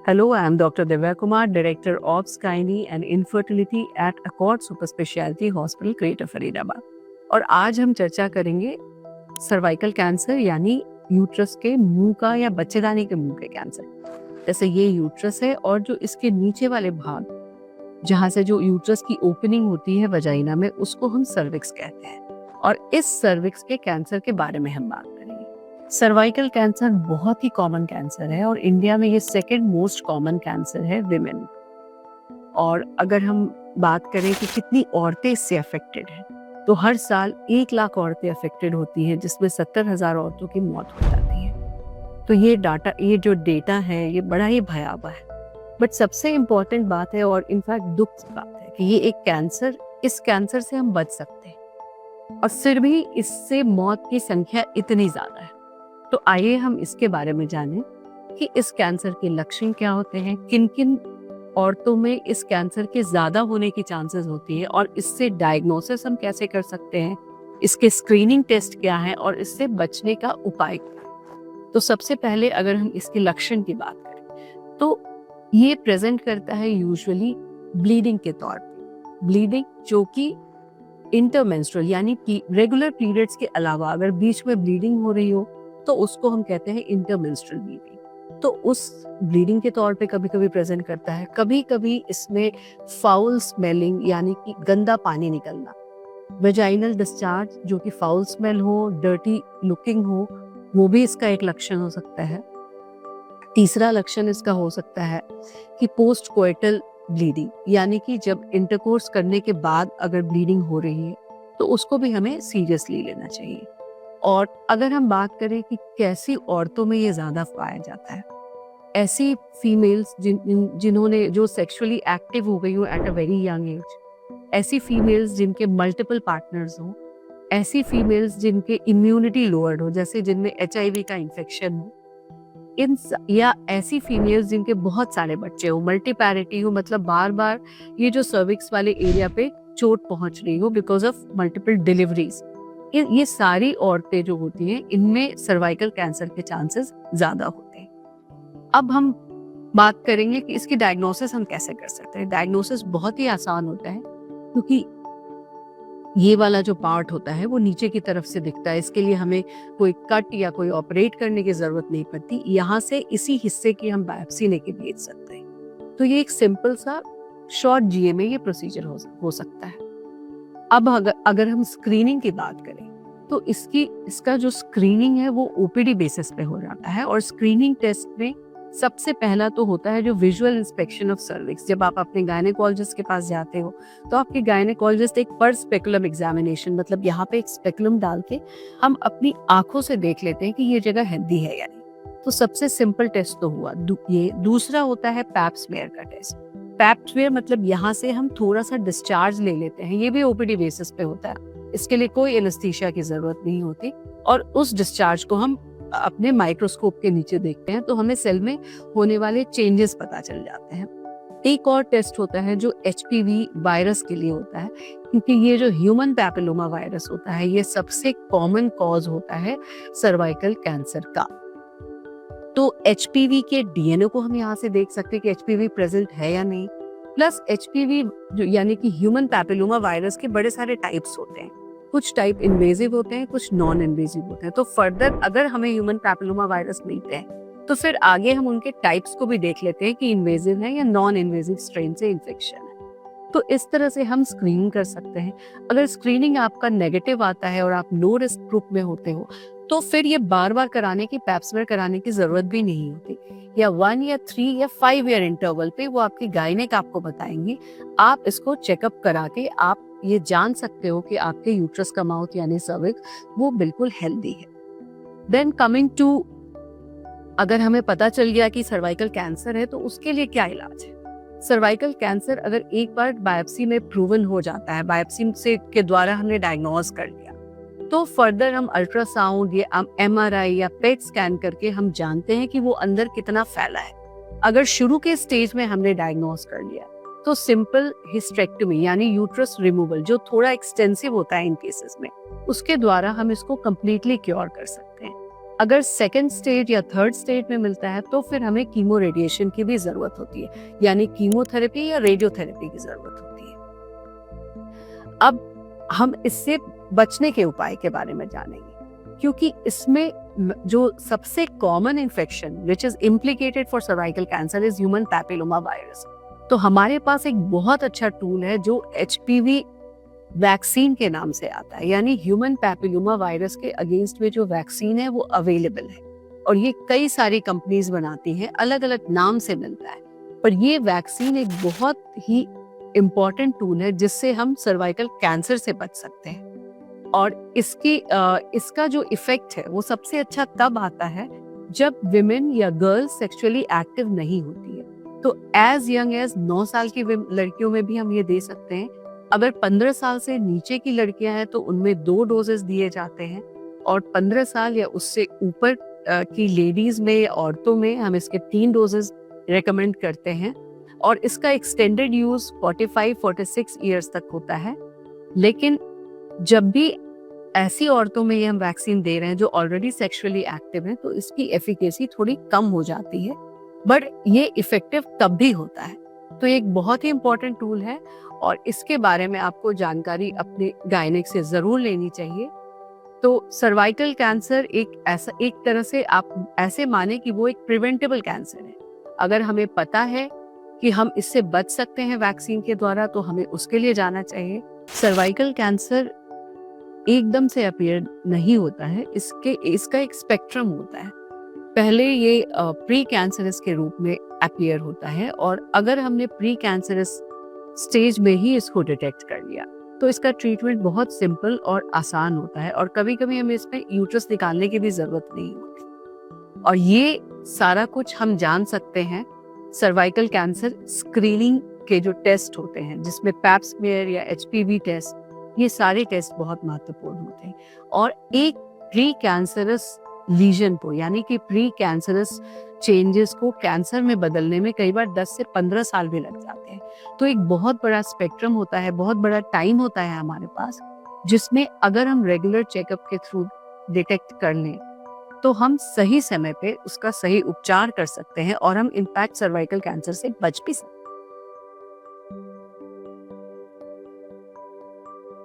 Hello, I am Dr. Divya Kumar, Director of Gynae and Infertility at Accord Super Specialty Hospital, greater Faridabad. और आज हम चर्चा करेंगे cervical cancer यानी uterus के मुंह का या बच्चेदानी के मुंह के कैंसर। जैसे ये यूट्रस है और जो इसके नीचे वाले भाग जहाँ से जो यूट्रस की ओपनिंग होती है वजाइना में, उसको हम सर्विक्स कहते हैं। और इस सर्विक्स के कैंसर के बारे में हम बात करेंगे। सर्वाइकल कैंसर बहुत ही कॉमन कैंसर है और इंडिया में ये सेकंड मोस्ट कॉमन कैंसर है विमेन। और अगर हम बात करें कि कितनी औरतें इससे अफेक्टेड हैं, तो हर साल 1 लाख औरतें अफेक्टेड होती हैं, जिसमें 70,000 औरतों की मौत हो जाती है। तो ये जो डेटा है ये बड़ा ही भयावह है। बट सबसे इम्पोर्टेंट बात है और इनफैक्ट दुख की बात है कि ये एक इस कैंसर से हम बच सकते हैं और फिर भी इससे मौत की संख्या इतनी ज्यादा है। तो आइए हम इसके बारे में जानें कि इस कैंसर के लक्षण क्या होते हैं, किन किन औरतों में इस कैंसर के ज्यादा होने की चांसेस होती है और इससे डायग्नोसिस हम कैसे कर सकते हैं, इसके स्क्रीनिंग टेस्ट क्या है और इससे बचने का उपाय क्या है। तो सबसे पहले अगर हम इसके लक्षण की बात करें तो ये प्रेजेंट करता है यूजुअली ब्लीडिंग के तौर पे। ब्लीडिंग जो कि इंटरमेंस्ट्रुअल यानी कि रेगुलर पीरियड्स के अलावा अगर बीच में ब्लीडिंग हो रही हो तो उसको हम कहते हैं इंटरमेंस्ट्रुअल ब्लीडिंग। तो उस ब्लीडिंग के तौर पे कभी कभी प्रेजेंट करता है। कभी कभी इसमें फाउल स्मेलिंग यानी कि गंदा पानी निकलना, वेजाइनल डिस्चार्ज जो कि फाउल स्मेल हो, डर्टी लुकिंग हो, वो भी इसका एक लक्षण हो सकता है। तीसरा लक्षण इसका हो सकता है कि पोस्ट कोइटल ब्लीडिंग, यानी कि जब इंटरकोर्स करने के बाद अगर ब्लीडिंग हो रही है तो उसको भी हमें सीरियसली लेना चाहिए। और अगर हम बात करें कि कैसी औरतों में ये ज्यादा पाया जाता है, ऐसी फीमेल्स जिन्होंने जो सेक्सुअली एक्टिव हो गई हो at a very young age, ऐसी फीमेल्स जिनके मल्टीपल पार्टनर्स हो, ऐसी फीमेल्स जिनके इम्यूनिटी लोअर्ड हो, जैसे जिनमें HIV का इन्फेक्शन हो, या ऐसी फीमेल्स जिनके बहुत सारे बच्चे हो, मल्टीपैरिटी हो, मतलब बार बार ये जो सर्विक्स वाले एरिया पे चोट पहुंच रही हो बिकॉज ऑफ मल्टीपल डिलीवरीज। ये सारी औरतें जो होती हैं इनमें सर्वाइकल कैंसर के चांसेस ज्यादा होते हैं। अब हम बात करेंगे कि इसकी डायग्नोसिस हम कैसे कर सकते हैं। डायग्नोसिस बहुत ही आसान होता है क्योंकि ये वाला जो पार्ट होता है वो नीचे की तरफ से दिखता है। इसके लिए हमें कोई कट या कोई ऑपरेट करने की जरूरत नहीं पड़ती। यहाँ से इसी हिस्से की हम बायोप्सी लेके भेज सकते हैं। तो ये एक सिंपल सा शॉर्ट GA में ये प्रोसीजर हो सकता है। अब अगर हम स्क्रीनिंग की बात करें तो इसका जो स्क्रीनिंग है वो OPD बेसिस पे हो जाता है। और स्क्रीनिंग टेस्ट में सबसे पहला तो होता है जो विजुअल इंस्पेक्शन ऑफ सर्विक्स। जब आप अपने गायनेकोलॉजिस्ट के पास जाते हो तो आपके गायनेकोलॉजिस्ट एक पर स्पेकुलम एग्जामिनेशन, मतलब यहाँ पे एक स्पेकुलम डाल के हम अपनी आंखों से देख लेते हैं कि ये जगह हेल्दी है या नहीं। तो सबसे सिंपल टेस्ट तो हुआ ये। दूसरा होता है पैप स्मेयर का टेस्ट। पैप स्मेयर मतलब यहाँ से हम थोड़ा सा डिस्चार्ज ले लेते हैं। ये भी OPD बेसिस पे होता है। इसके लिए कोई एनेस्थीसिया की जरूरत नहीं होती और उस डिस्चार्ज को हम अपने माइक्रोस्कोप के नीचे देखते हैं तो हमें सेल में होने वाले चेंजेस पता चल जाते हैं। एक और टेस्ट होता है जो HPV वायरस के लिए होता है, क्योंकि ये जो ह्यूमन पैपिलोमा वायरस होता है ये सबसे कॉमन कॉज होता है सर्वाइकल कैंसर का। तो HPV के DNA को हम यहाँ से देख सकते हैं कि HPV प्रेजेंट है या नहीं। प्लस HPV जो यानी कि ह्यूमन पैपिलोमा वायरस के बड़े सारे टाइप्स होते हैं। कुछ टाइप इन्वेजिव होते हैं, कुछ नॉन इन्वेजिव होते हैं। तो फर्दर अगर हमें ह्यूमन पैपिलोमा वायरस मिलते हैं तो फिर आगे हम उनके टाइप्स को भी देख लेते हैं कि इन्वेजिव है या नॉन इन्वेजिव स्ट्रेन से इन्फेक्शन है। तो इस तरह से हम स्क्रीनिंग कर सकते हैं। अगर स्क्रीनिंग आपका नेगेटिव आता है और आप लो रिस्क ग्रुप में होते हो तो फिर ये बार बार कराने की, पैप स्मेयर कराने की जरूरत भी नहीं होती। या 1 या 3 या 5 ईयर इंटरवल पे वो आपकी गायनेक आपको बताएंगे। आप इसको चेकअप करा के आप ये जान सकते हो कि आपके यूट्रस का माउथ यानी सर्विक्स वो बिल्कुल हेल्दी है। देन कमिंग टू, अगर हमें पता चल गया कि सर्वाइकल कैंसर है तो उसके लिए क्या इलाज है। सर्वाइकल कैंसर अगर एक बार बायोप्सी में प्रूवन हो जाता है, बायोप्सी से के द्वारा हमने डायग्नोज कर लिया, तो फर्दर हम अल्ट्रासाउंड या MRI या पेट स्कैन करके हम जानते हैं कि वो अंदर कितना फैला है। अगर शुरू के स्टेज में हमने डायग्नोज कर लिया तो सिंपल हिस्टेक्टोमी यानी यूट्रस रिमूवल, जो थोड़ा एक्सटेंसिव होता है इन केसेस में, उसके द्वारा हम इसको कंप्लीटली क्योर कर सकते हैं। अगर सेकेंड स्टेज या थर्ड स्टेज में मिलता है तो फिर हमें कीमो रेडिएशन की भी जरूरत होती है, यानी कीमोथेरेपी या रेडियोथेरेपी की जरूरत होती है। अब हम इससे बचने के उपाय के बारे में जानेंगे, क्योंकि इसमें जो सबसे common infection which is implicated for cervical cancer is human papilloma virus. तो हमारे पास एक बहुत अच्छा टूल है जो HPV वैक्सीन के नाम से आता है, यानी ह्यूमन पैपिलोमा वायरस के अगेंस्ट में जो वैक्सीन है वो अवेलेबल है और ये कई सारी कंपनीज बनाती हैं, अलग अलग नाम से मिलता है। पर ये वैक्सीन एक बहुत ही इम्पॉर्टेंट टूल है जिससे हम सर्वाइकल कैंसर से बच सकते हैं। और इसका जो इफेक्ट है वो सबसे अच्छा तब आता है जब विमेन या गर्ल्स सेक्सुअली एक्टिव नहीं होती है। तो एज यंग एज 9 साल की लड़कियों में भी हम ये दे सकते हैं। अगर 15 साल से नीचे की लड़कियां हैं तो उनमें 2 डोजेस दिए जाते हैं, और 15 साल या उससे ऊपर की लेडीज में, औरतों में हम इसके 3 डोजेस रेकमेंड करते हैं। और इसका एक्सटेंडेड यूज 45-46 ईयर्स तक होता है। लेकिन जब भी ऐसी औरतों में ये हम वैक्सीन दे रहे हैं जो ऑलरेडी सेक्सुअली एक्टिव हैं, तो इसकी एफिकेसी थोड़ी कम हो जाती है, बट ये इफेक्टिव तब भी होता है। तो ये एक बहुत ही इंपॉर्टेंट टूल है और इसके बारे में आपको जानकारी अपने गायनेक से जरूर लेनी चाहिए। तो सर्वाइकल कैंसर एक तरह से आप ऐसे माने कि वो एक प्रिवेंटेबल कैंसर है। अगर हमें पता है कि हम इससे बच सकते हैं वैक्सीन के द्वारा, तो हमें उसके लिए जाना चाहिए। सर्वाइकल कैंसर एकदम से अपीयर नहीं होता है, इसका एक स्पेक्ट्रम होता है। पहले ये प्री कैंसरस के रूप में अपीयर होता है, और अगर हमने प्री कैंसरस स्टेज में ही इसको डिटेक्ट कर लिया तो इसका ट्रीटमेंट बहुत सिंपल और आसान होता है, और कभी कभी हमें इसमें यूट्रस निकालने की भी जरूरत नहीं होती। और ये सारा कुछ हम जान सकते हैं सर्वाइकल कैंसर स्क्रीनिंग के जो टेस्ट होते हैं, जिसमें पैप स्मीयर या HPV टेस्ट, ये सारे टेस्ट बहुत महत्वपूर्ण होते हैं। और एक प्री कैंसरस लीजन को, यानी कि प्री कैंसरस चेंजेस को कैंसर में बदलने में कई बार 10 से 15 साल भी लग जाते हैं। तो एक बहुत बड़ा स्पेक्ट्रम होता है, बहुत बड़ा टाइम होता है हमारे पास, जिसमें अगर हम रेगुलर चेकअप के थ्रू डिटेक्ट कर लें तो हम सही समय पे उसका सही उपचार कर सकते हैं और हम इनफैक्ट सर्वाइकल कैंसर से बच भी सकते हैं।